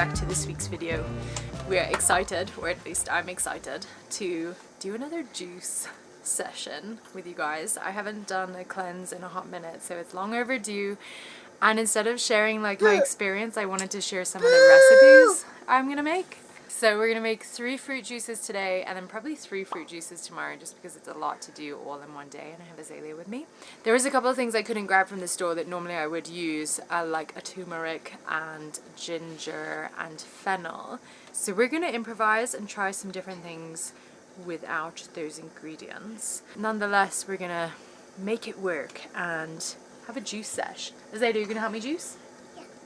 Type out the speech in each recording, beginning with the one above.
back to this week's video. We're excited, or at least I'm excited, to do another juice session with you guys. I haven't done a cleanse in a hot minute, so it's long overdue. And instead of sharing like my experience, I wanted to share some of the recipes I'm gonna make. So we're gonna make 3 fruit juices today and then probably 3 fruit juices tomorrow, just because it's a lot to do all in one day and I have Azalea with me. There was a couple of things I couldn't grab from the store that normally I would use, like a turmeric and ginger and fennel. So we're gonna improvise and try some different things without those ingredients. Nonetheless, we're gonna make it work and have a juice sesh. Azalea, you gonna help me juice?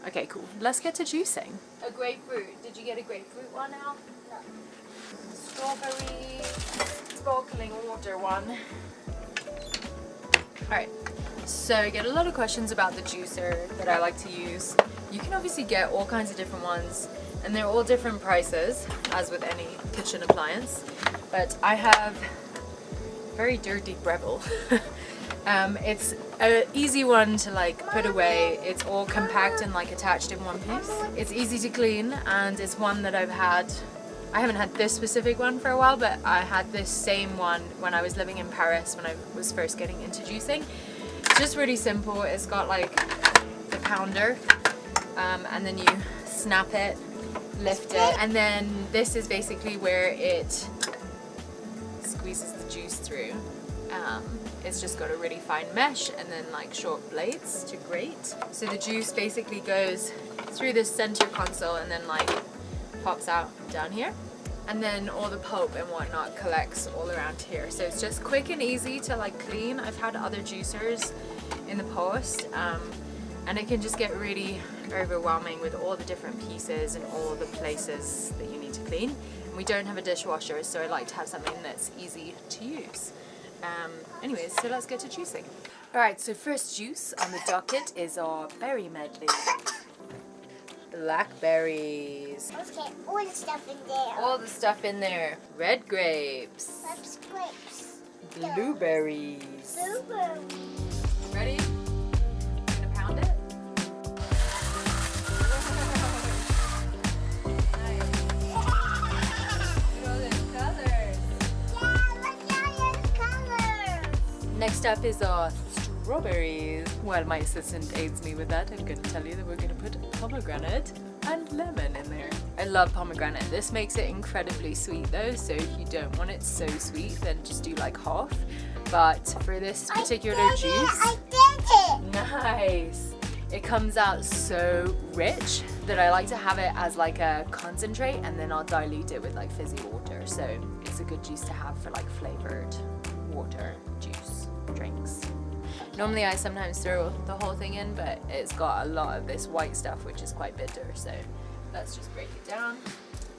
Okay, cool. Let's get to juicing. A grapefruit. Did you get a grapefruit one now? No. Strawberry sparkling water one. Alright, so I get a lot of questions about the juicer that I like to use. You can obviously get all kinds of different ones, and they're all different prices, as with any kitchen appliance. But I have very dirty Breville. It's an easy one to like put away. It's all compact and like attached in one piece. It's easy to clean, and it's one that I've had. I haven't had this specific one for a while, but I had this same one when I was living in Paris when I was first getting into juicing. It's just really simple. It's got like the pounder, and then you snap it, lift it, and then this is basically where it squeezes the juice through. It's just got a really fine mesh and then like short blades to grate. So the juice basically goes through this center console and then like pops out down here. And then all the pulp and whatnot collects all around here. So it's just quick and easy to like clean. I've had other juicers in the past, and it can just get really overwhelming with all the different pieces and all the places that you need to clean. And we don't have a dishwasher, so I like to have something that's easy to use. Anyways, so let's get to juicing. Alright, so first juice on the docket is our berry medley. Blackberries. Okay, all the stuff in there. All the stuff in there. Red grapes. That's grapes. Blueberries. Blueberries. Ready? Gonna pound it? Next up is our strawberries. While my assistant aids me with that, I'm going to tell you that we're going to put pomegranate and lemon in there. I love pomegranate. This makes it incredibly sweet though, so if you don't want it so sweet, then just do like half. But for this particular juice, I did it! Nice! It comes out so rich that I like to have it as like a concentrate, and then I'll dilute it with like fizzy water. So it's a good juice to have for like flavored water juice drinks. Normally I sometimes throw the whole thing in, but it's got a lot of this white stuff which is quite bitter, so let's just break it down.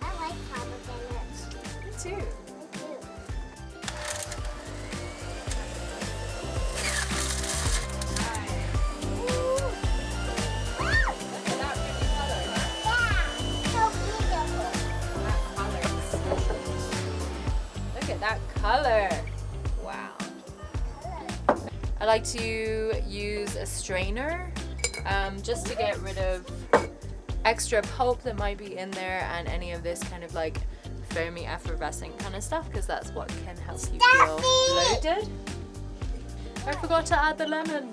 I like pomegranates. Me too. Me too. Look at that color. Wow. I like to use a strainer just to get rid of extra pulp that might be in there and any of this kind of like foamy effervescent kind of stuff, because that's what can help you feel bloated. I forgot to add the lemon.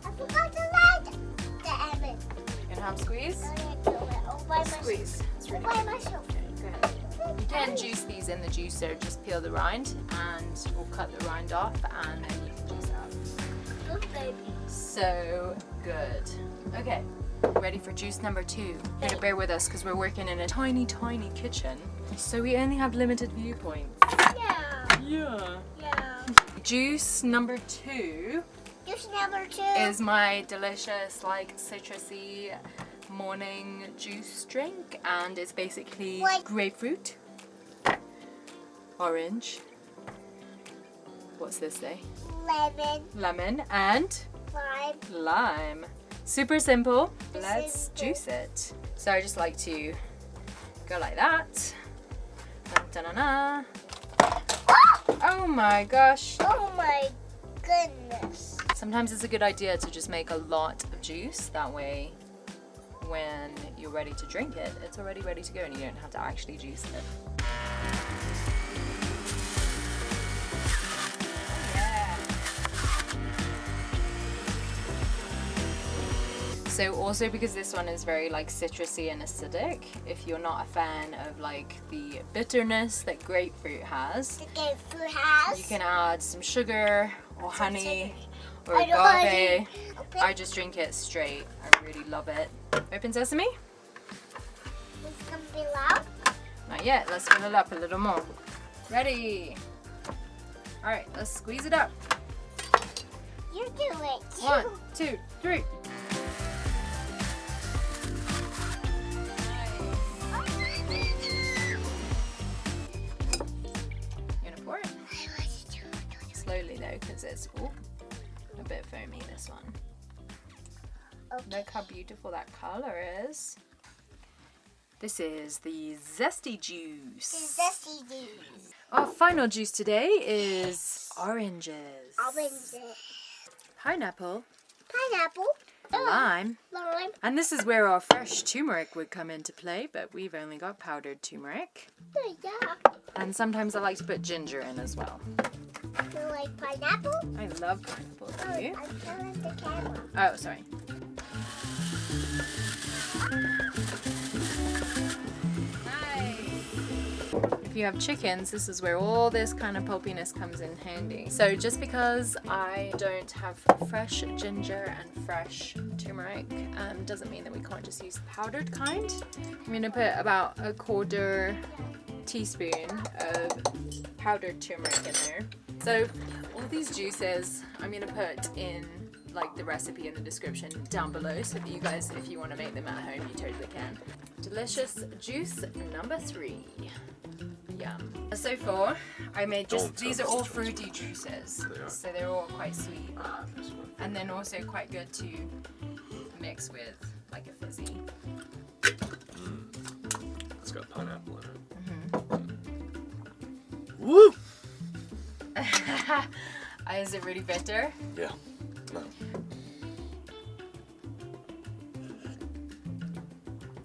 I forgot to add the lemon. You gonna have squeeze? All by Squeeze. It's really by good. myself. Okay, go ahead. You can juice these in the juicer, just peel the rind and we'll cut the rind off and then you can juice out. So good. Okay, ready for juice number 2. You're gonna bear with us because we're working in a tiny, tiny kitchen, so we only have limited viewpoints. Yeah. Juice number 2. Juice number 2 is my delicious, like citrusy morning juice drink, and it's basically grapefruit, orange. What's this say? Lemon and lime. Super simple. Let's juice it. So I just like to go like that. Da-na-na. Oh my gosh. Oh my goodness. Sometimes it's a good idea to just make a lot of juice. That way when you're ready to drink it, it's already ready to go and you don't have to actually juice it. So also because this one is very like citrusy and acidic, if you're not a fan of like the bitterness that grapefruit has, you can add some sugar or honey or agave. I just drink it straight. I really love it. Open sesame? It's gonna be loud. Not yet. Let's fill it up a little more. Ready? All right, let's squeeze it up. You do it. 1, 2, 3. Slowly though, because it's a bit foamy, this one. Okay. Look how beautiful that color is. This is the Zesty juice. The Zesty juice. Our final juice today is oranges. Oranges. Pineapple. Pineapple. Lime. Lime. And this is where our fresh turmeric would come into play, but we've only got powdered turmeric. Yeah. And sometimes I like to put ginger in as well. You like pineapple? I love pineapple. Do you? I'm telling the camera. Oh, sorry. If you have chickens, this is where all this kind of pulpiness comes in handy. So just because I don't have fresh ginger and fresh turmeric, doesn't mean that we can't just use the powdered kind. I'm gonna put about a 1/4 teaspoon of powdered turmeric in there. So all these juices I'm gonna put in like the recipe in the description down below, so that you guys, if you want to make them at home, you totally can. Delicious juice number 3. Yum. So far I made these are all fruity juices, so they're all quite sweet and then also quite good to mix with like a fizzy. It's got pineapple in it. Mm-hmm. Woo! Is it really bitter? Yeah. No.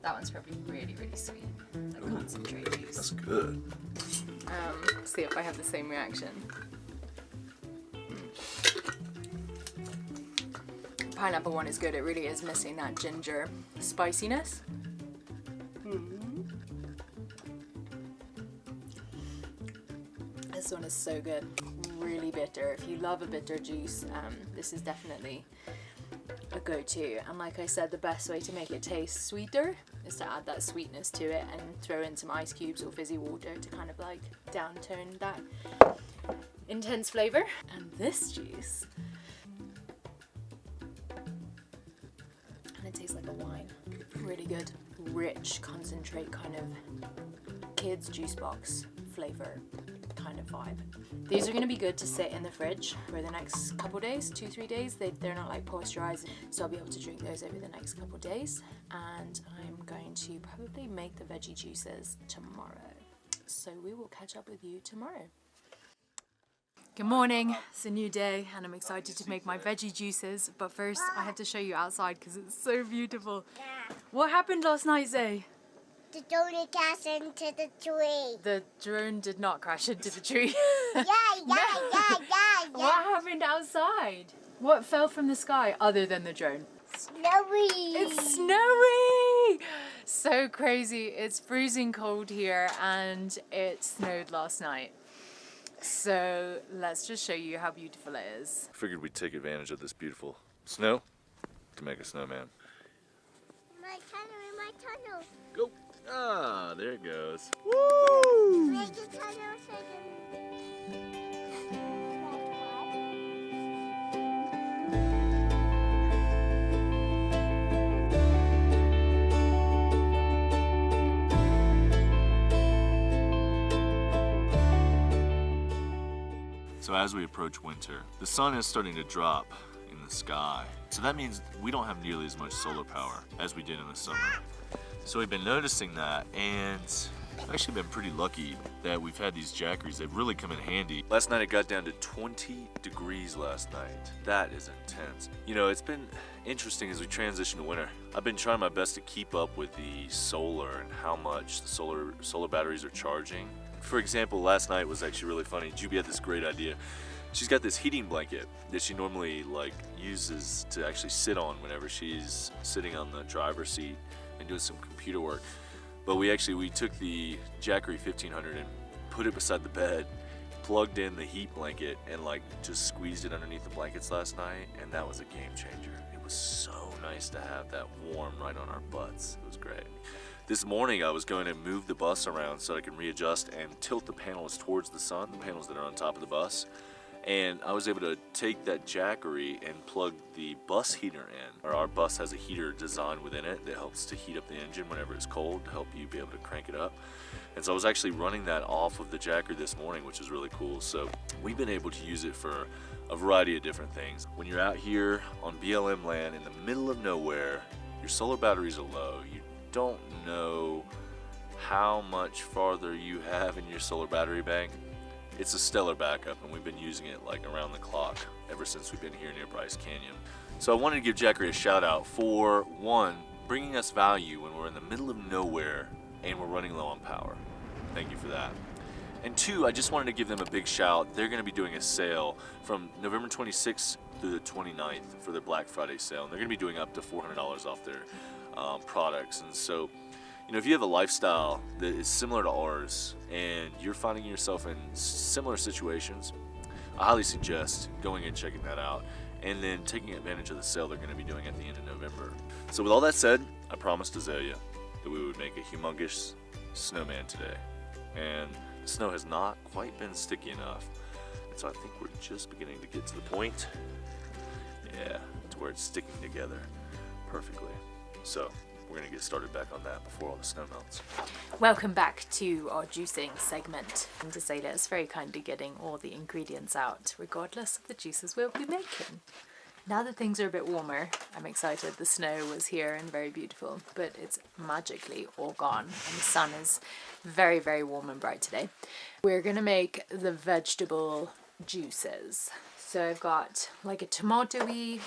That one's probably really, really sweet. Like concentrate juice. That's good. See if I have the same reaction. Pineapple one is good. It really is missing that ginger spiciness. This one is so good. Really bitter. If you love a bitter juice, this is definitely a go-to. And like I said, the best way to make it taste sweeter is to add that sweetness to it and throw in some ice cubes or fizzy water to kind of like downtone that intense flavor. And this juice, and it tastes like a wine. Really good, rich concentrate kind of kids juice box flavor kind of vibe. These are going to be good to sit in the fridge for the next couple days, 2-3 days. They're not like pasteurized, so I'll be able to drink those over the next couple days. And I'm going to probably make the veggie juices tomorrow. So we will catch up with you tomorrow. Good morning, it's a new day and I'm excited to make my veggie juices, but first I have to show you outside because it's so beautiful. What happened last night, Zay? The drone crashed into the tree. The drone did not crash into the tree. Yeah. What happened outside? What fell from the sky other than the drone? Snowy. It's snowy! So crazy. It's freezing cold here and it snowed last night. So let's just show you how beautiful it is. Figured we'd take advantage of this beautiful snow to make a snowman. My tunnel. Go. Ah, there it goes. Woo! Make a tunnel So as we approach winter, the sun is starting to drop in the sky. So that means we don't have nearly as much solar power as we did in the summer. So we've been noticing that, and I've actually been pretty lucky that we've had these jackeries. They've really come in handy. Last night it got down to 20 degrees last night. That is intense. You know, it's been interesting as we transition to winter. I've been trying my best to keep up with the solar and how much the solar batteries are charging. For example, last night was actually really funny. Juby had this great idea. She's got this heating blanket that she normally uses to actually sit on whenever she's sitting on the driver's seat and doing some computer work. But we took the Jackery 1500 and put it beside the bed, plugged in the heat blanket, and just squeezed it underneath the blankets last night, and that was a game changer. It was so nice to have that warm right on our butts. It was great. This morning I was going to move the bus around so I can readjust and tilt the panels towards the sun, the panels that are on top of the bus. And I was able to take that Jackery and plug the bus heater in. Our bus has a heater designed within it that helps to heat up the engine whenever it's cold to help you be able to crank it up. And so I was actually running that off of the Jackery this morning, which is really cool. So we've been able to use it for a variety of different things. When you're out here on BLM land in the middle of nowhere, your solar batteries are low. You don't know how much farther you have in your solar battery bank. It's a stellar backup, and we've been using it around the clock ever since we've been here near Bryce Canyon. So I wanted to give Jackery a shout out for, one, bringing us value when we're in the middle of nowhere and we're running low on power. Thank you for that. And two, I just wanted to give them a big shout. They're going to be doing a sale from November 26th through the 29th for their Black Friday sale, and they're going to be doing up to $400 off their products. And so, you know, if you have a lifestyle that is similar to ours and you're finding yourself in similar situations, I highly suggest going and checking that out and then taking advantage of the sale they're going to be doing at the end of November. So with all that said, I promised Azalea that we would make a humongous snowman today. And the snow has not quite been sticky enough. And so I think we're just beginning to get to the point, to where it's sticking together perfectly. So we're going to get started back on that before all the snow melts. Welcome back to our juicing segment. And Azalea is very kindly getting all the ingredients out, regardless of the juices we'll be making. Now that things are a bit warmer, I'm excited. The snow was here and very beautiful, but it's magically all gone. And the sun is very, very warm and bright today. We're going to make the vegetable juices. So I've got a tomatoey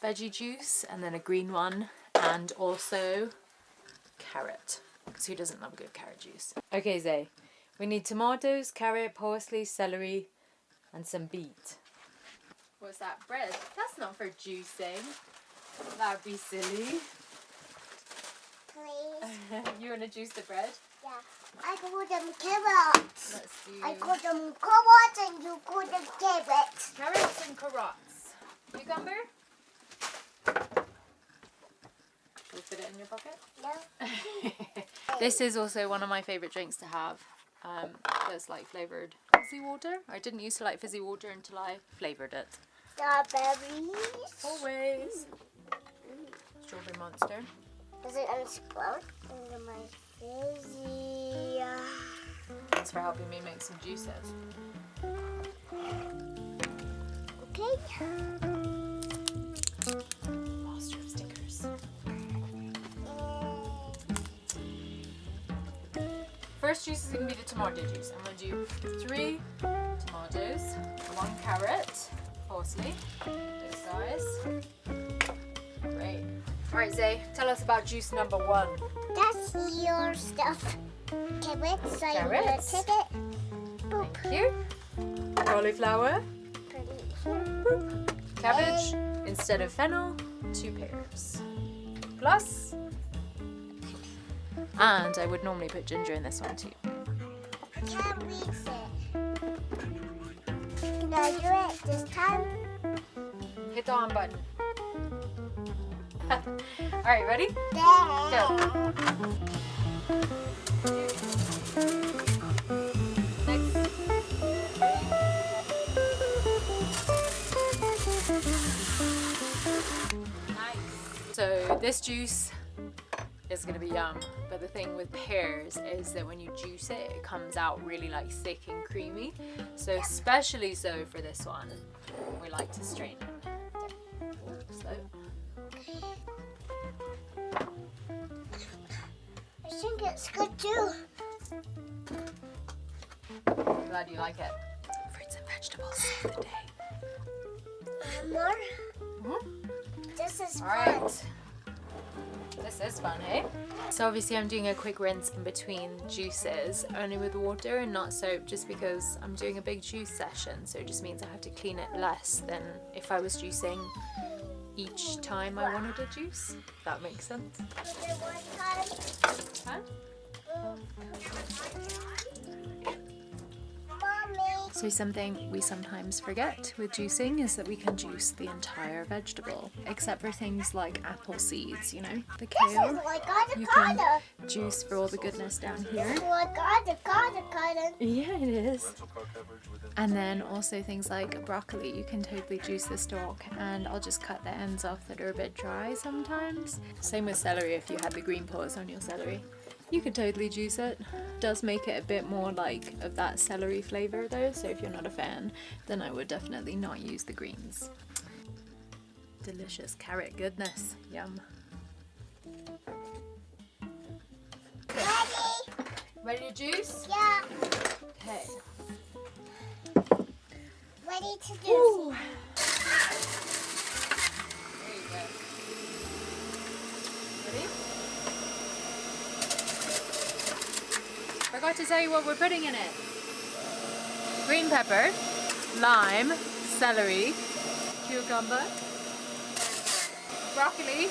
veggie juice and then a green one. And also carrot, because who doesn't love a good carrot juice? Okay, Zay, we need tomatoes, carrot, parsley, celery, and some beet. What's that? Bread? That's not for juicing. That'd be silly. Please. You want to juice the bread? Yeah. I call them carrots. Let's do I call them carrots and you call them carrots. carrots and carrots. Cucumber? Will fit it in your pocket? No. This is also one of my favourite drinks to have. That's flavoured fizzy water. I didn't used to like fizzy water until I flavoured it. Strawberries. Always. Strawberry monster. Does it unsprout into my fizzy? Thanks for helping me make some juices. Okay. Master of stickers. First juice is going to be the tomato juice. I'm going to do 3 tomatoes, 1 carrot, parsley, this size. Great. Alright, Zay, tell us about juice number 1. That's your stuff. Carrots. So I'm gonna Carrots. take it. Boop. Thank you. Cauliflower, Boop. cabbage, instead of fennel, 2 pears. Plus, and I would normally put ginger in this one too. Can't mix it. Can I do it this time? Hit the on button. Alright, ready? There. Go. Next. Nice. So this juice is going to be yum, but the thing with pears is that when you juice it, it comes out really thick and creamy. So especially so for this one, we like to strain it. Slow. I think it's good too. Glad you like it. Fruits and vegetables save the day. More? Mm-hmm. This is All fun. right. This is fun, eh? So obviously I'm doing a quick rinse in between juices, only with water and not soap, just because I'm doing a big juice session, so it just means I have to clean it less than if I was juicing each time I wanted a juice. If that makes sense. Huh? So something we sometimes forget with juicing is that we can juice the entire vegetable, except for things like apple seeds, you know, the kale. You can juice for all the goodness down here. Yeah, it is. And then also things like broccoli, you can totally juice the stalk, and I'll just cut the ends off that are a bit dry sometimes. Same with celery, if you had the green paws on your celery. You can totally juice it. Does make it a bit more like of that celery flavour though, so if you're not a fan, then I would definitely not use the greens. Delicious carrot goodness. Yum. Ready to juice? Yeah. Okay. Ready to do. Ooh. There you go. Ready? Forgot to tell you what we're putting in it. Green pepper, lime, celery, cucumber, broccoli,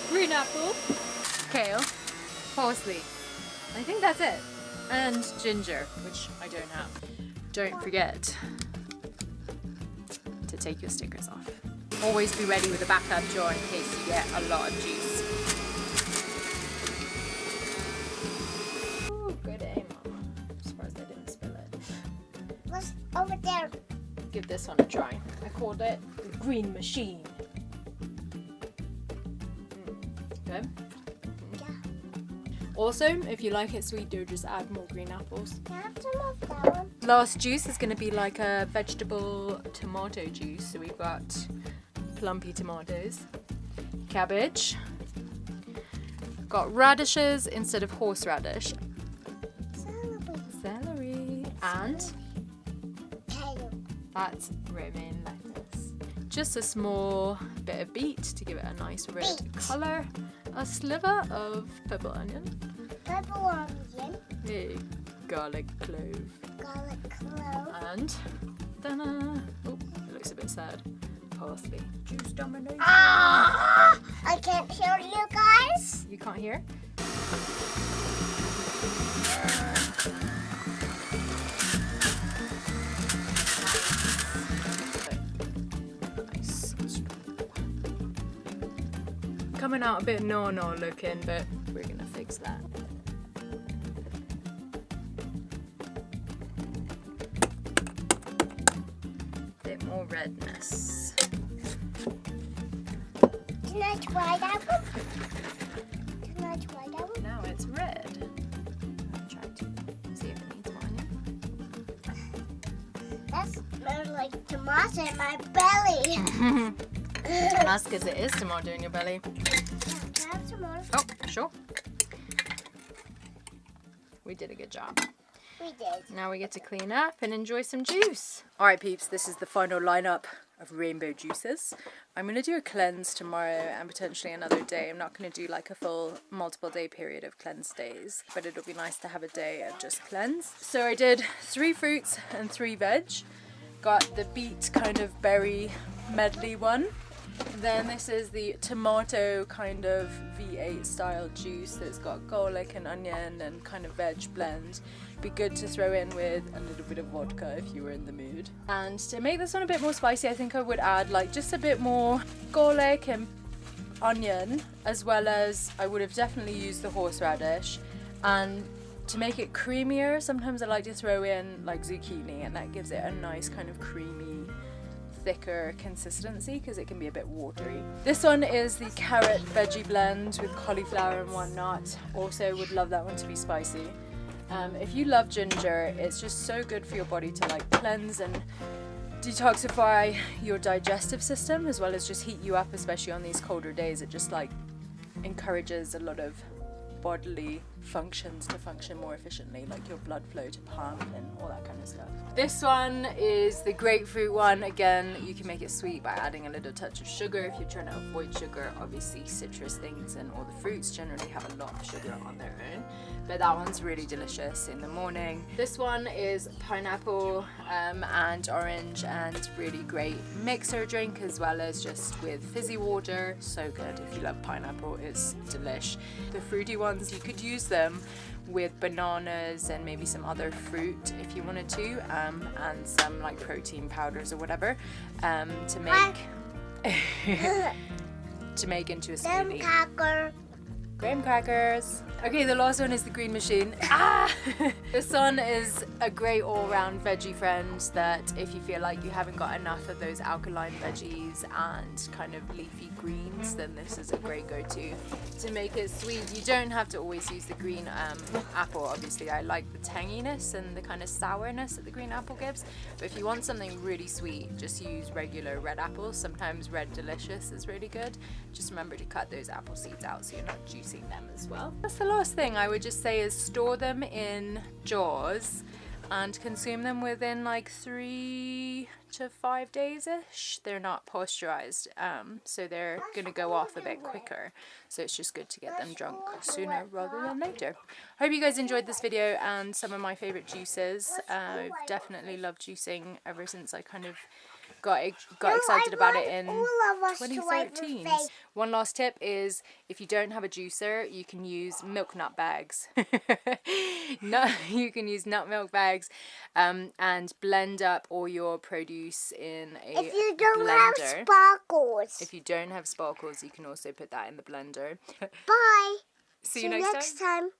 green apple, kale, parsley. I think that's it. And ginger, which I don't have. Don't forget to take your stickers off. Always be ready with a backup jar in case you get a lot of juice. Good aim, Mama. I'm surprised I didn't spill it. What's over there? Give this one a try. I called it the green machine. Good? Yeah. Also, if you like it sweeter, just add more green apples. I have some of that one. Last juice is going to be like a vegetable tomato juice. So we've got plumpy tomatoes, cabbage, got radishes instead of horseradish, celery, and that's romaine lettuce. Just a small bit of beet to give it a nice red colour, a sliver of purple onion, Purple onion. a garlic clove, Garlic clove. and oh, it looks a bit sad, parsley. Juice domination. Ah! I can't hear you guys. You can't hear? Nice. Coming out a bit no-no looking, but we're gonna fix that. Bit more redness. Can I try that one? Can I try that one? Now it's red. I'll try to see if it needs more onion. That smells like tomato in my belly. That's because it is tomato in your belly. Can I have some more? Oh, sure. We did a good job. We did. Now we get to clean up and enjoy some juice. Alright peeps, this is the final lineup of rainbow juices. I'm going to do a cleanse tomorrow and potentially another day. I'm not going to do like a full multiple day period of cleanse days, but it'll be nice to have a day of just cleanse. So I did 3 fruits and 3 veg. Got the beet kind of berry medley one. Then this is the tomato kind of V8 style juice that's got garlic and onion and kind of veg blend. Be good to throw in with a little bit of vodka if you were in the mood. And to make this one a bit more spicy, I think I would add like just a bit more garlic and onion, as well as I would have definitely used the horseradish. And to make it creamier, sometimes I like to throw in like zucchini, and that gives it a nice kind of creamy, thicker consistency because it can be a bit watery. This one is the carrot veggie blend with cauliflower and whatnot. Also would love that one to be spicy. If you love ginger, it's just so good for your body to like cleanse and detoxify your digestive system, as well as just heat you up, especially on these colder days. It just like encourages a lot of bodily functions to function more efficiently, like your blood flow to pump and all that kind of stuff. This one is the grapefruit one. Again, you can make it sweet by adding a little touch of sugar if you're trying to avoid sugar. Obviously citrus things and all the fruits generally have a lot of sugar on their own, but that one's really delicious in the morning. This one is pineapple and orange, and really great mixer drink as well as just with fizzy water. So good if you love pineapple, it's delish. The fruity ones, you could use them with bananas and maybe some other fruit if you wanted to, and some like protein powders or whatever, to make into a smoothie. Graham crackers. Okay, the last one is the green machine. This one is a great all-round veggie friend that if you feel like you haven't got enough of those alkaline veggies and kind of leafy greens, then this is a great go-to to make it sweet. You don't have to always use the green apple. Obviously, I like the tanginess and the kind of sourness that the green apple gives, but if you want something really sweet, just use regular red apples. Sometimes Red Delicious is really good. Just remember to cut those apple seeds out so you're not juicing them as well. That's the last thing I would just say is store them in jars and consume them within like 3 to 5 days-ish. They're not pasteurized, so they're gonna go off a bit quicker. So it's just good to get them drunk sooner rather than later. Hope you guys enjoyed this video and some of my favorite juices. I've definitely loved juicing ever since I kind of got excited about it in 2013. One last tip is if you don't have a juicer, you can use milk nut bags. You can use nut milk bags and blend up all your produce in a blender. If you don't have sparkles. If you don't have sparkles, you can also put that in the blender. Bye. See you next time.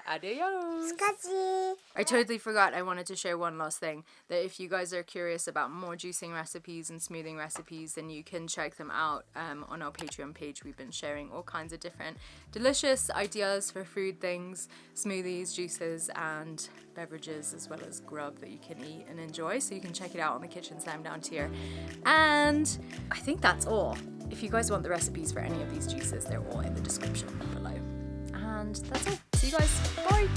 Adios. Scotchy. I totally forgot I wanted to share one last thing, that if you guys are curious about more juicing recipes and smoothing recipes, then you can check them out on our Patreon page. We've been sharing all kinds of different delicious ideas for food things, smoothies, juices and beverages, as well as grub that you can eat and enjoy. So you can check it out on the Kitchen Slam down here. And I think that's all. If you guys want the recipes for any of these juices, they're all in the description below. And that's all. See you guys. Bye.